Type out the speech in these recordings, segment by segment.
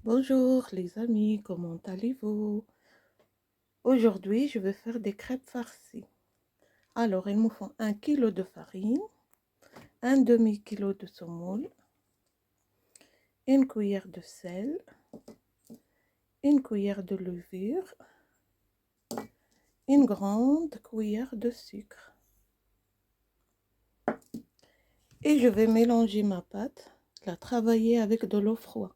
Bonjour les amis, comment allez-vous? Aujourd'hui, je vais faire des crêpes farcies. Alors, il me faut 1 kg de farine, un demi-kilo de semoule, une cuillère de sel, une cuillère de levure, une grande cuillère de sucre. Et je vais mélanger ma pâte, la travailler avec de l'eau froide.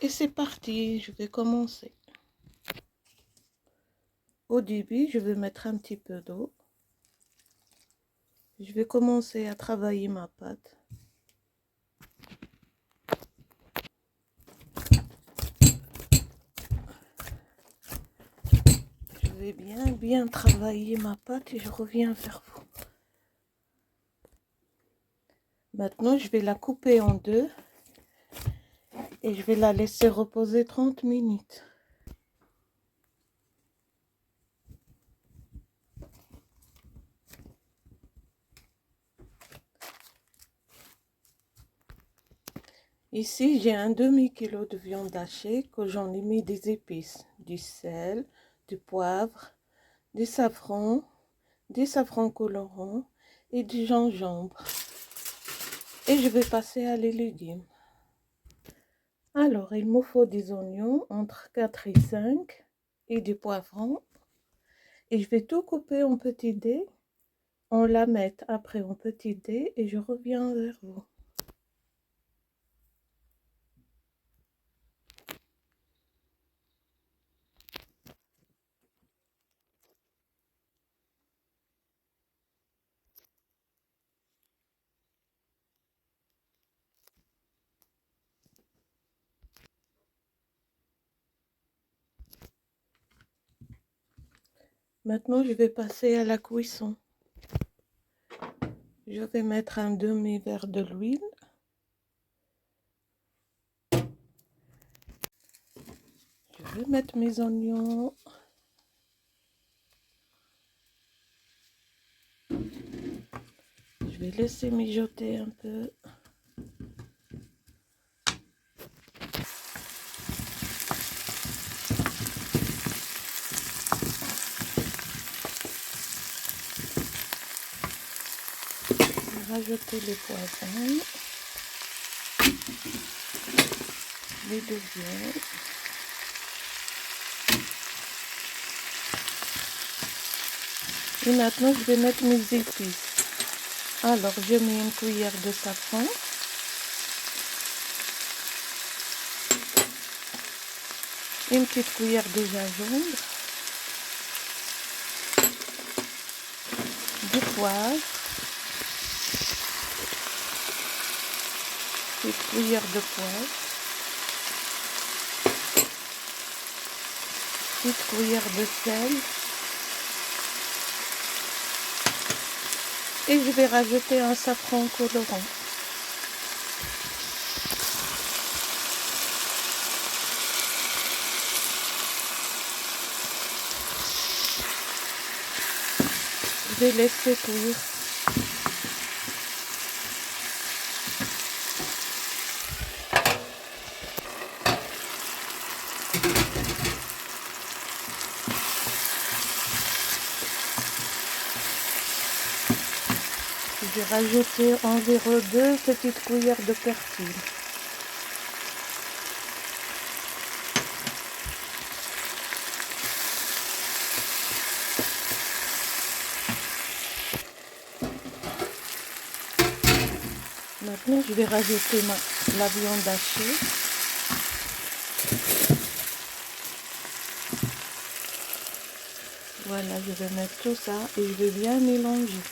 Et c'est parti, je vais commencer. Au début, je vais mettre un petit peu d'eau. Je vais commencer à travailler ma pâte. Je vais bien travailler ma pâte et je reviens vers vous. Maintenant, je vais la couper en deux et je vais la laisser reposer 30 minutes. Ici, j'ai un demi-kilo de viande hachée que j'en ai mis des épices, du sel, du poivre, du safran colorant et du gingembre. Et je vais passer à les légumes. Alors, il me faut des oignons entre 4 et 5 et du poivron. Et je vais tout couper en petits dés. On la met après en petits dés et je reviens vers vous. Maintenant, je vais passer à la cuisson. Je vais mettre un demi-verre de l'huile. Je vais mettre mes oignons. Je vais laisser mijoter un peu. Je vais rajouter les poivrons, les deux viandes. Et maintenant, je vais mettre mes épices. Alors, je mets une cuillère de safran. Une petite cuillère de gingembre. Du poivre. Une cuillère de poivre. Petite cuillère de sel. Et je vais rajouter un safran colorant. Je vais laisser cuire. Je vais rajouter environ 2 petites cuillères de persil. Maintenant, je vais rajouter la viande hachée. Voilà, je vais mettre tout ça et je vais bien mélanger.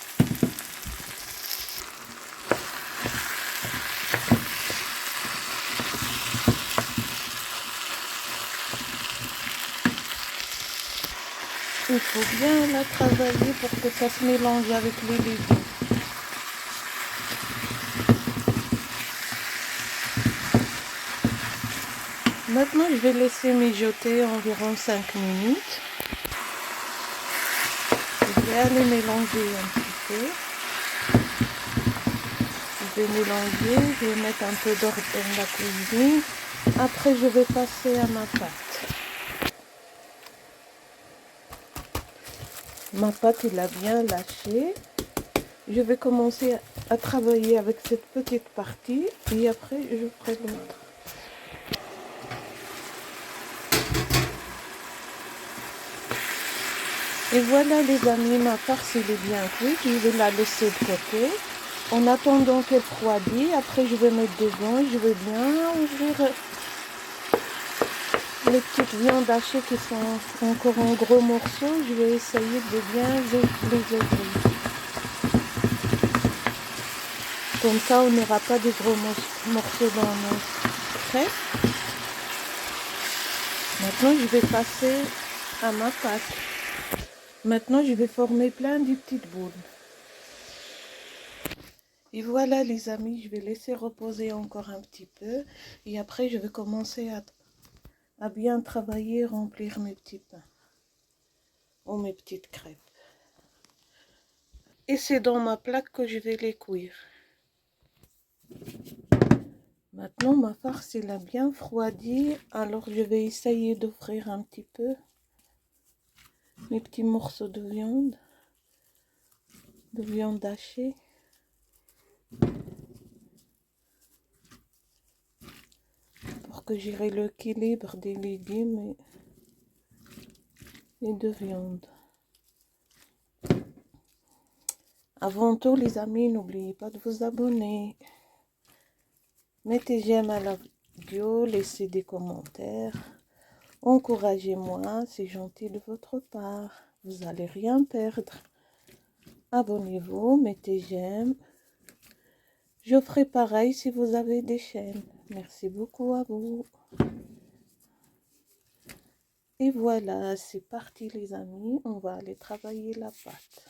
Il faut bien la travailler pour que ça se mélange avec les légumes. Maintenant, je vais laisser mijoter environ 5 minutes. Je vais aller mélanger un petit peu. Je vais mélanger, je vais mettre un peu d'ordre dans la cuisine. Après, je vais passer à ma pâte. Ma pâte, il a bien lâché. Je vais commencer à travailler avec cette petite partie et après, je ferai l'autre. Et voilà les amis, ma farce il est bien cuite, je vais la laisser de côté. En attendant qu'elle refroidisse, après je vais mettre dedans, je vais bien ouvrir les petites viandes hachées qui sont encore en gros morceaux. Je vais essayer de bien les ouvrir. Comme ça on n'aura pas de gros morceaux dans nos crêpes. Maintenant je vais passer à ma pâte. Maintenant, je vais former plein de petites boules. Et voilà les amis, je vais laisser reposer encore un petit peu. Et après, je vais commencer à bien travailler, remplir mes petits pains. Ou mes petites crêpes. Et c'est dans ma plaque que je vais les cuire. Maintenant, ma farce, elle a bien froidi. Alors, je vais essayer d'offrir un petit peu mes petits morceaux de viande hachée. Pour que j'aurai l'équilibre des légumes et de viande. Avant tout, les amis, n'oubliez pas de vous abonner. Mettez j'aime à la vidéo, laissez des commentaires. Encouragez-moi, c'est gentil de votre part. Vous n'allez rien perdre. Abonnez-vous, mettez j'aime. Je ferai pareil si vous avez des chaînes. Merci beaucoup à vous. Et voilà, c'est parti les amis. On va aller travailler la pâte.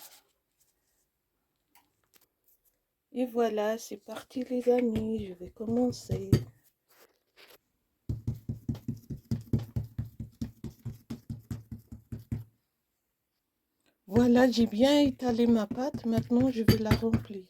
Et voilà, c'est parti les amis. Je vais commencer. Voilà, j'ai bien étalé ma pâte. Maintenant, je vais la remplir.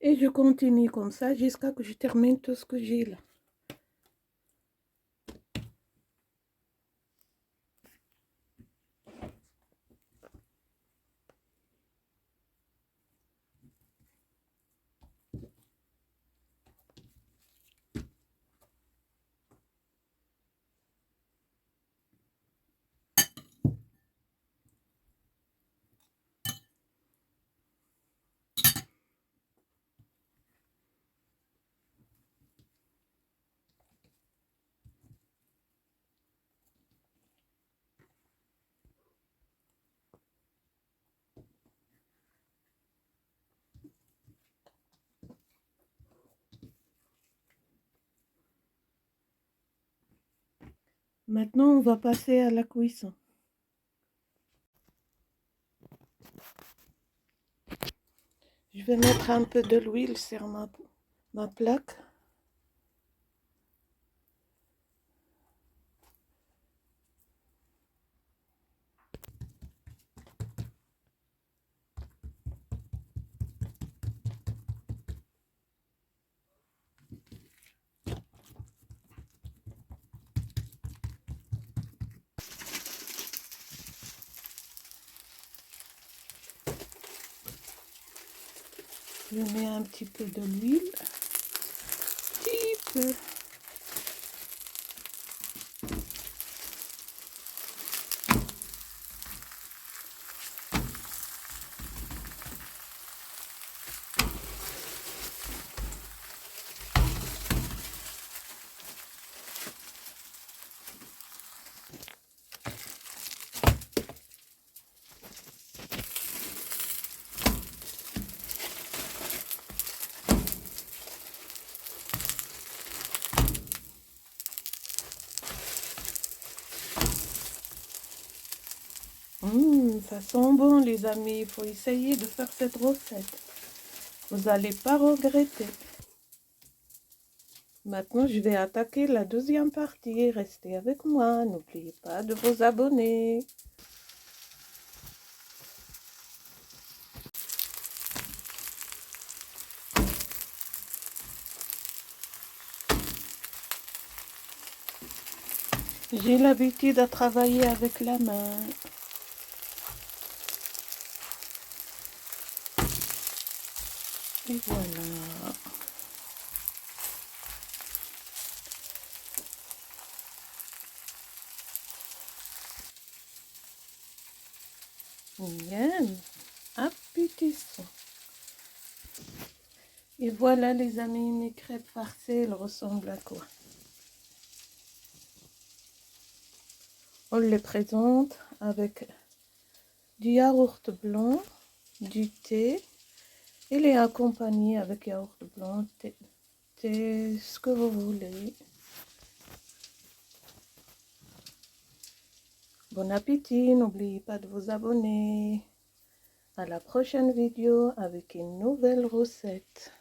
Et je continue comme ça jusqu'à que je termine tout ce que j'ai là. Maintenant, on va passer à la cuisson. Je vais mettre un peu de l'huile sur ma plaque. Je mets un petit peu de l'huile. Petit peu. Ça sent bon, les amis. Il faut essayer de faire cette recette. Vous n'allez pas regretter. Maintenant, je vais attaquer la deuxième partie. Restez avec moi. N'oubliez pas de vous abonner. J'ai l'habitude de travailler avec la main. Et voilà. Bien, appétissant. Et voilà les amis, mes crêpes farcies, elles ressemblent à quoi? On les présente avec du yaourt blanc, du thé. Il est accompagné avec yaourt blanc, thé, ce que vous voulez. Bon appétit, n'oubliez pas de vous abonner. À la prochaine vidéo avec une nouvelle recette.